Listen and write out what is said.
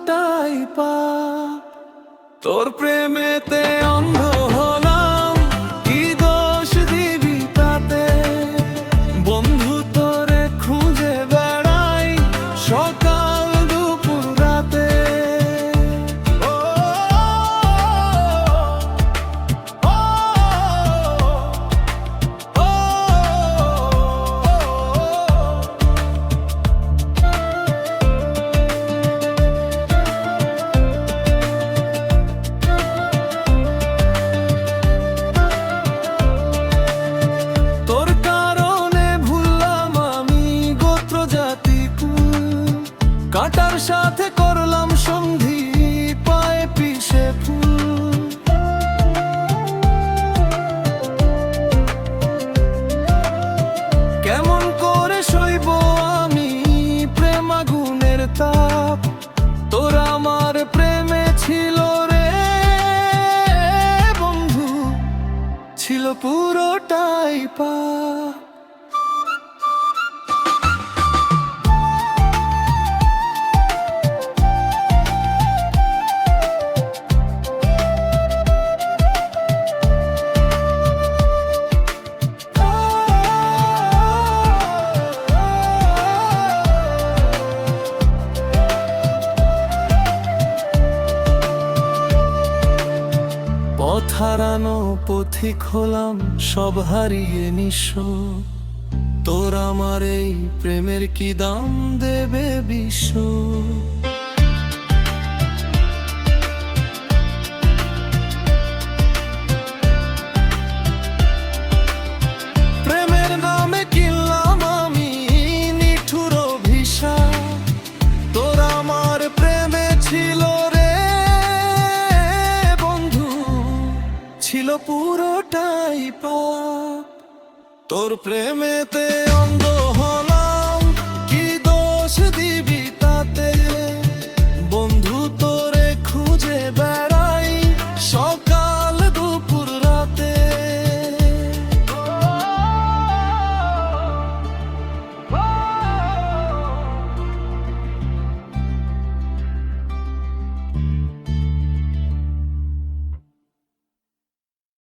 পুরোটাই পাপ। তোর প্রেমেতে অন্ধ হলাম, কি দোষ দিবি তাতে? বন্ধু তোরে খুঁজে বেড়াই সকাল দুপুর রাতে। ও, ও, ও, ও, তোর কারণে ভুললাম আমি গোত্র জাতি কুল, কাটার সাথে করলাম সন্ধি পায়ে পিষে ফুল। কেমন করে সইব আমি প্রেম আগুনের তাপ? তোর আমার প্রেমে ছিল রে বন্ধু, ছিল পুরোটাই পাপ। পথ হারানো পথিক হলাম, সব হারিয়ে নিঃস্ব। তোর আমার এই প্রেমের কি দাম দেবে বিশ্ব? প্রেমের নামে কিনলাম আমি নিঠুর অভিশাপ। তোর আমার প্রেমে ছিল রে বন্ধু, ছিল পুরোটাই পাপ। তোর প্রেমেতে অন্ধ